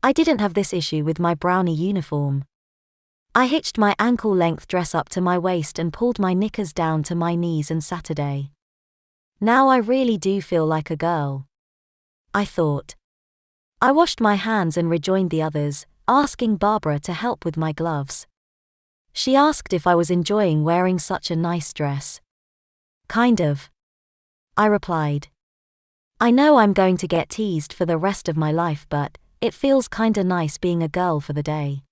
I didn't have this issue with my brownie uniform. I hitched my ankle-length dress up to my waist and pulled my knickers down to my knees and Saturday. Now I really do feel like a girl, I thought. I washed my hands and rejoined the others, asking Barbara to help with my gloves. She asked if I was enjoying wearing such a nice dress. Kind of, I replied. I know I'm going to get teased for the rest of my life, but it feels kinda nice being a girl for the day.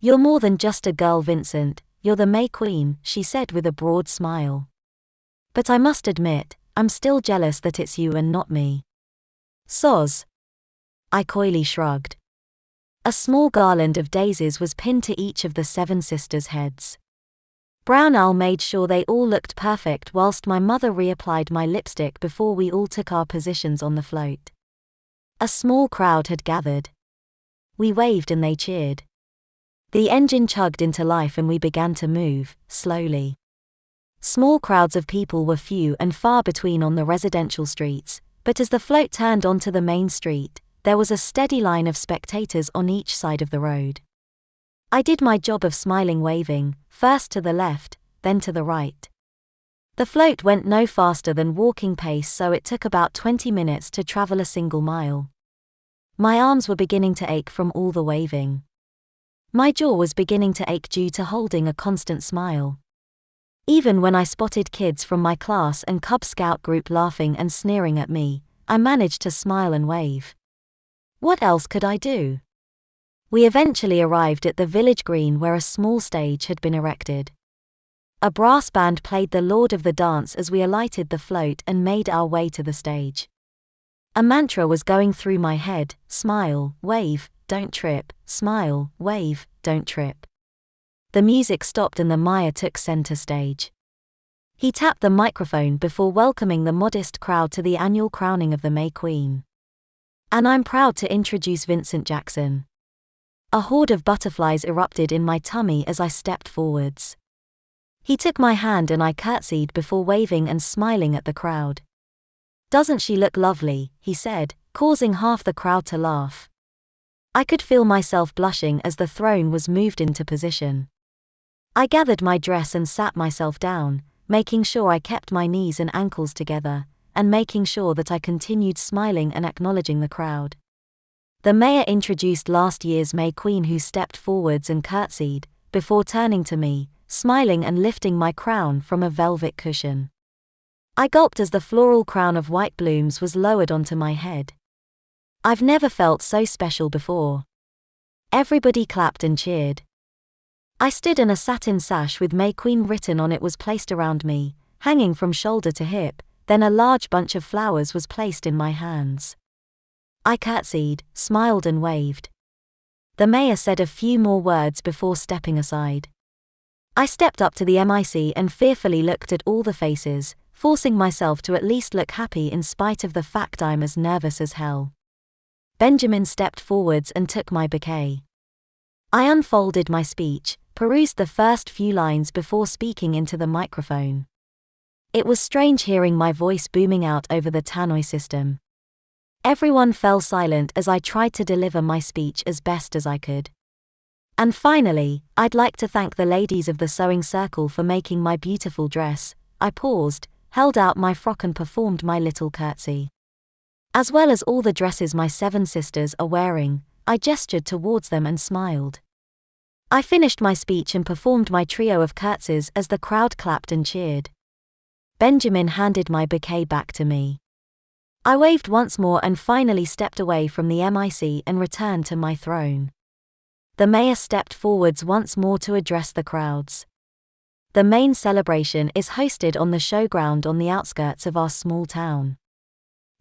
You're more than just a girl, Vincent, you're the May Queen, she said with a broad smile. But I must admit, I'm still jealous that it's you and not me. Soz. I coyly shrugged. A small garland of daisies was pinned to each of the 7 sisters' heads. Brown Owl made sure they all looked perfect whilst my mother reapplied my lipstick before we all took our positions on the float. A small crowd had gathered. We waved and they cheered. The engine chugged into life and we began to move, slowly. Small crowds of people were few and far between on the residential streets, but as the float turned onto the main street, there was a steady line of spectators on each side of the road. I did my job of smiling, waving, first to the left, then to the right. The float went no faster than walking pace, so it took about 20 minutes to travel a single mile. My arms were beginning to ache from all the waving. My jaw was beginning to ache due to holding a constant smile. Even when I spotted kids from my class and Cub Scout group laughing and sneering at me, I managed to smile and wave. What else could I do? We eventually arrived at the village green where a small stage had been erected. A brass band played the Lord of the Dance as we alighted the float and made our way to the stage. A mantra was going through my head: smile, wave, don't trip, smile, wave, don't trip. The music stopped and the Mayor took center stage. He tapped the microphone before welcoming the modest crowd to the annual crowning of the May Queen. And I'm proud to introduce Vincent Jackson. A horde of butterflies erupted in my tummy as I stepped forwards. He took my hand and I curtsied before waving and smiling at the crowd. Doesn't she look lovely, he said, causing half the crowd to laugh. I could feel myself blushing as the throne was moved into position. I gathered my dress and sat myself down, making sure I kept my knees and ankles together, and making sure that I continued smiling and acknowledging the crowd. The mayor introduced last year's May Queen, who stepped forwards and curtsied, before turning to me, smiling and lifting my crown from a velvet cushion. I gulped as the floral crown of white blooms was lowered onto my head. I've never felt so special before. Everybody clapped and cheered. I stood in a satin sash with May Queen written on it was placed around me, hanging from shoulder to hip, then a large bunch of flowers was placed in my hands. I curtsied, smiled and waved. The mayor said a few more words before stepping aside. I stepped up to the MIC and fearfully looked at all the faces, forcing myself to at least look happy in spite of the fact I'm as nervous as hell. Benjamin stepped forwards and took my bouquet. I unfolded my speech, perused the first few lines before speaking into the microphone. It was strange hearing my voice booming out over the tannoy system. Everyone fell silent as I tried to deliver my speech as best as I could. And finally, I'd like to thank the ladies of the sewing circle for making my beautiful dress. I paused, held out my frock and performed my little curtsy. As well as all the dresses my 7 sisters are wearing, I gestured towards them and smiled. I finished my speech and performed my trio of curtsies as the crowd clapped and cheered. Benjamin handed my bouquet back to me. I waved once more and finally stepped away from the MIC and returned to my throne. The mayor stepped forwards once more to address the crowds. The main celebration is hosted on the showground on the outskirts of our small town.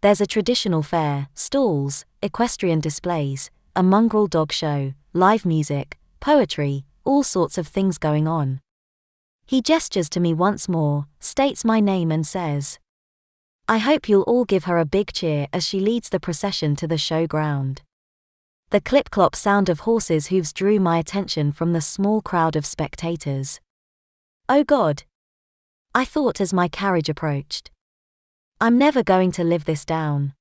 There's a traditional fair, stalls, equestrian displays, a mongrel dog show, live music, poetry, all sorts of things going on. He gestures to me once more, states my name and says, I hope you'll all give her a big cheer as she leads the procession to the showground. The clip-clop sound of horses' hooves drew my attention from the small crowd of spectators. Oh God! I thought as my carriage approached. I'm never going to live this down.